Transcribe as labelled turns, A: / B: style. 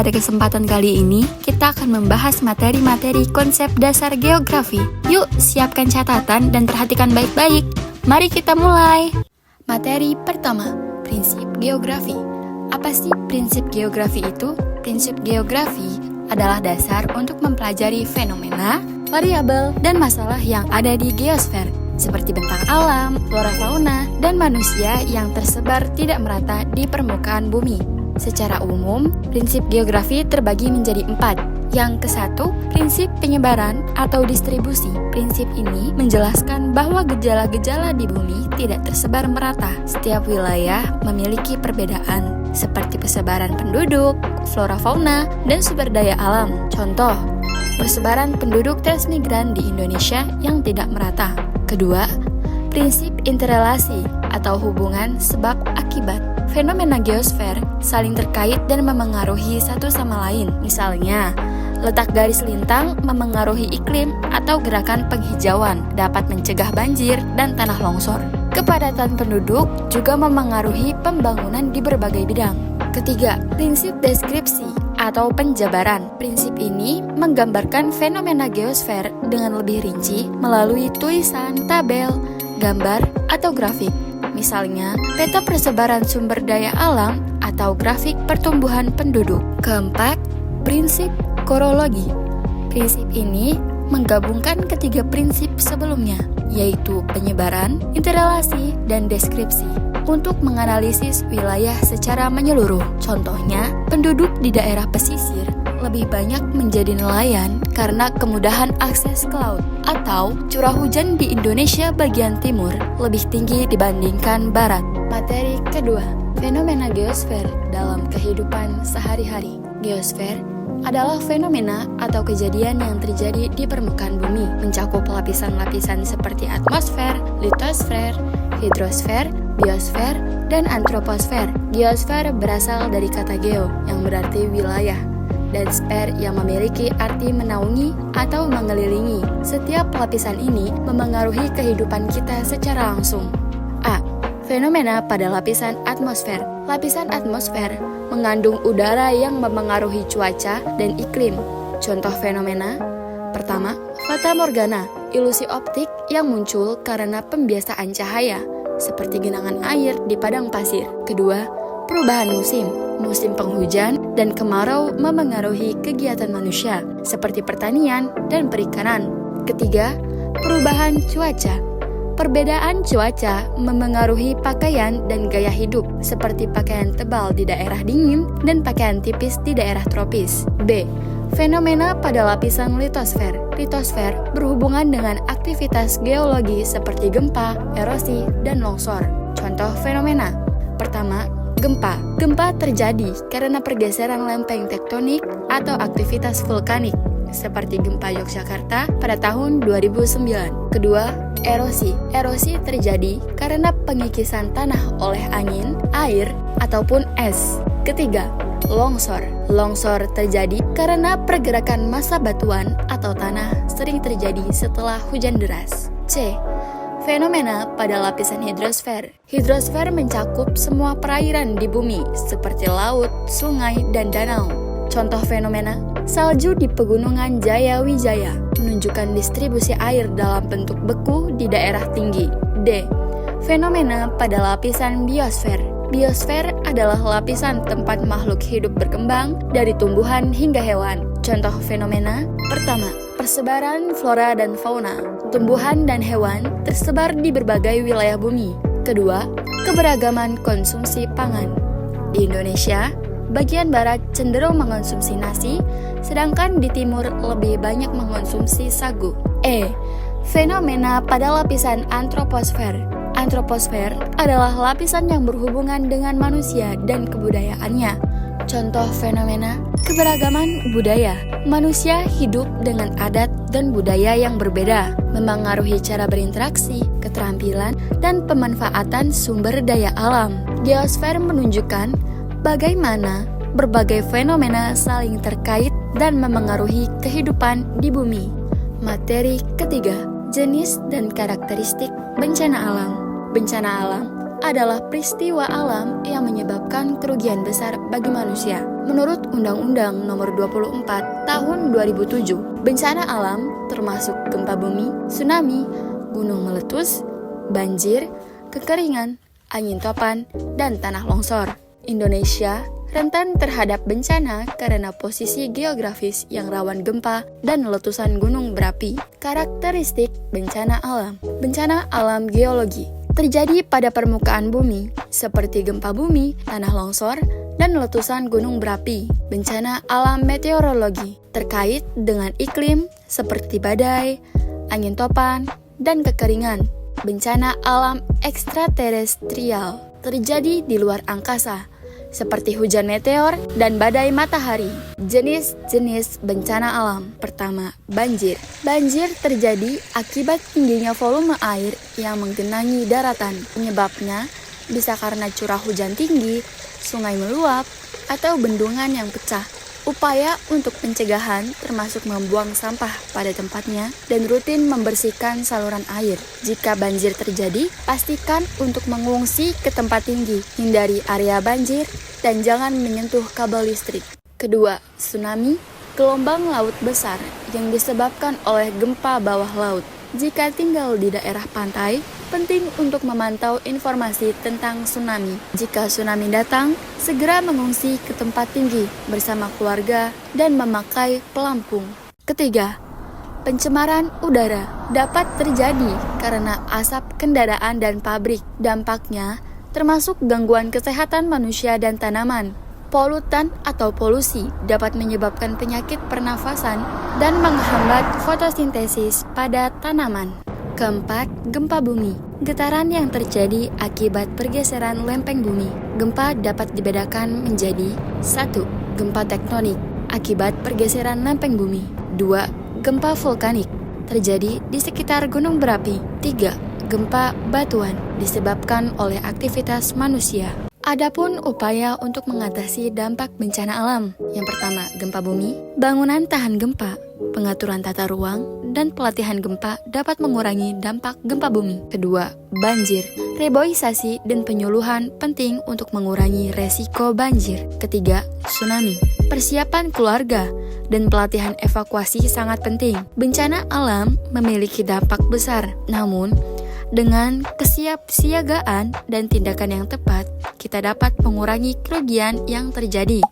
A: pada kesempatan kali ini, kita akan membahas materi-materi konsep dasar geografi. Yuk, siapkan catatan dan perhatikan baik-baik. Mari kita mulai. Materi pertama, prinsip geografi. Apa sih prinsip geografi itu? Prinsip geografi adalah dasar untuk mempelajari fenomena, variabel, dan masalah yang ada di geosfer, seperti bentang alam, flora fauna, dan manusia yang tersebar tidak merata di permukaan bumi. Secara umum, prinsip geografi terbagi menjadi 4. Yang ke-1, prinsip penyebaran atau distribusi. Prinsip ini menjelaskan bahwa gejala-gejala di bumi tidak tersebar merata. Setiap wilayah memiliki perbedaan, seperti persebaran penduduk, flora fauna, dan sumber daya alam. Contoh, persebaran penduduk transmigran di Indonesia yang tidak merata. Kedua, prinsip interrelasi atau hubungan sebab akibat. Fenomena geosfer saling terkait dan memengaruhi satu sama lain. Misalnya, letak garis lintang memengaruhi iklim atau gerakan penghijauan dapat mencegah banjir dan tanah longsor. Kepadatan penduduk juga memengaruhi pembangunan di berbagai bidang. Ketiga, prinsip deskripsi atau penjabaran. Prinsip ini menggambarkan fenomena geosfer dengan lebih rinci melalui tulisan, tabel, gambar, atau grafik. Misalnya, peta persebaran sumber daya alam atau grafik pertumbuhan penduduk. Keempat, prinsip korologi. Prinsip ini menggabungkan ketiga prinsip sebelumnya, yaitu penyebaran, interrelasi, dan deskripsi, untuk menganalisis wilayah secara menyeluruh. Contohnya, penduduk di daerah pesisir lebih banyak menjadi nelayan karena kemudahan akses ke laut, atau curah hujan di Indonesia bagian timur lebih tinggi dibandingkan barat. Materi kedua, fenomena geosfer dalam kehidupan sehari-hari. Geosfer adalah fenomena atau kejadian yang terjadi di permukaan bumi, mencakup lapisan-lapisan seperti atmosfer, litosfer, hidrosfer, biosfer, dan antroposfer. Geosfer berasal dari kata geo, yang berarti wilayah, dan sfer yang memiliki arti menaungi atau mengelilingi. Setiap lapisan ini memengaruhi kehidupan kita secara langsung. A. Fenomena pada lapisan atmosfer. Lapisan atmosfer mengandung udara yang memengaruhi cuaca dan iklim. Contoh fenomena: pertama, fata morgana, ilusi optik yang muncul karena pembiasaan cahaya, seperti genangan air di padang pasir. Kedua, perubahan musim. Musim penghujan dan kemarau memengaruhi kegiatan manusia, seperti pertanian dan perikanan. Ketiga, perubahan cuaca. Perbedaan cuaca memengaruhi pakaian dan gaya hidup, seperti pakaian tebal di daerah dingin dan pakaian tipis di daerah tropis. B. Fenomena pada lapisan litosfer. Litosfer berhubungan dengan aktivitas geologi seperti gempa, erosi, dan longsor. Contoh fenomena: pertama, gempa. Gempa terjadi karena pergeseran lempeng tektonik atau aktivitas vulkanik, seperti gempa Yogyakarta pada tahun 2009. Kedua, erosi. Erosi terjadi karena pengikisan tanah oleh angin, air, ataupun es. Ketiga, longsor. Longsor terjadi karena pergerakan massa batuan atau tanah sering terjadi setelah hujan deras. C. Fenomena pada lapisan hidrosfer. Hidrosfer mencakup semua perairan di bumi, seperti laut, sungai, dan danau. Contoh fenomena: salju di pegunungan Jaya Wijaya menunjukkan distribusi air dalam bentuk beku di daerah tinggi. D. Fenomena pada lapisan biosfer. Biosfer adalah lapisan tempat makhluk hidup berkembang, dari tumbuhan hingga hewan. Contoh fenomena: pertama, persebaran flora dan fauna. Tumbuhan dan hewan tersebar di berbagai wilayah bumi. Kedua, keberagaman konsumsi pangan. Di Indonesia, bagian barat cenderung mengonsumsi nasi, sedangkan di timur lebih banyak mengonsumsi sagu. E. Fenomena pada lapisan antroposfer. Antroposfer adalah lapisan yang berhubungan dengan manusia dan kebudayaannya. Contoh fenomena: keberagaman budaya. Manusia hidup dengan adat dan budaya yang berbeda, memengaruhi cara berinteraksi, keterampilan, dan pemanfaatan sumber daya alam. Geosfer menunjukkan bagaimana berbagai fenomena saling terkait dan memengaruhi kehidupan di bumi. Materi ketiga, jenis dan karakteristik bencana alam. Bencana alam adalah peristiwa alam yang menyebabkan kerugian besar bagi manusia. Menurut Undang-Undang Nomor 24 Tahun 2007, bencana alam termasuk gempa bumi, tsunami, gunung meletus, banjir, kekeringan, angin topan, dan tanah longsor. Indonesia rentan terhadap bencana karena posisi geografis yang rawan gempa dan letusan gunung berapi. Karakteristik bencana alam. Bencana alam geologi terjadi pada permukaan bumi seperti gempa bumi, tanah longsor, dan letusan gunung berapi. Bencana alam meteorologi terkait dengan iklim seperti badai, angin topan, dan kekeringan. Bencana alam ekstraterestrial terjadi di luar angkasa seperti hujan meteor dan badai matahari. Jenis-jenis bencana alam. Pertama, banjir. Banjir terjadi akibat tingginya volume air yang menggenangi daratan. Penyebabnya bisa karena curah hujan tinggi, sungai meluap, atau bendungan yang pecah. Upaya untuk pencegahan termasuk membuang sampah pada tempatnya dan rutin membersihkan saluran air. Jika banjir terjadi, pastikan untuk mengungsi ke tempat tinggi, hindari area banjir, dan jangan menyentuh kabel listrik. Kedua, tsunami, gelombang laut besar yang disebabkan oleh gempa bawah laut. Jika tinggal di daerah pantai, penting untuk memantau informasi tentang tsunami. Jika tsunami datang, segera mengungsi ke tempat tinggi bersama keluarga dan memakai pelampung. Ketiga, pencemaran udara dapat terjadi karena asap kendaraan dan pabrik. Dampaknya termasuk gangguan kesehatan manusia dan tanaman. Polutan atau polusi dapat menyebabkan penyakit pernafasan dan menghambat fotosintesis pada tanaman. Keempat, gempa bumi. Getaran yang terjadi akibat pergeseran lempeng bumi. Gempa dapat dibedakan menjadi 1. Gempa tektonik akibat pergeseran lempeng bumi. 2. Gempa vulkanik terjadi di sekitar gunung berapi. 3. Gempa batuan disebabkan oleh aktivitas manusia. Adapun upaya untuk mengatasi dampak bencana alam. Yang pertama, gempa bumi, bangunan tahan gempa, pengaturan tata ruang, dan pelatihan gempa dapat mengurangi dampak gempa bumi. Kedua, banjir, reboisasi dan penyuluhan penting untuk mengurangi resiko banjir. Ketiga, tsunami, persiapan keluarga dan pelatihan evakuasi sangat penting. Bencana alam memiliki dampak besar, namun dengan kesiapsiagaan dan tindakan yang tepat, kita dapat mengurangi kerugian yang terjadi.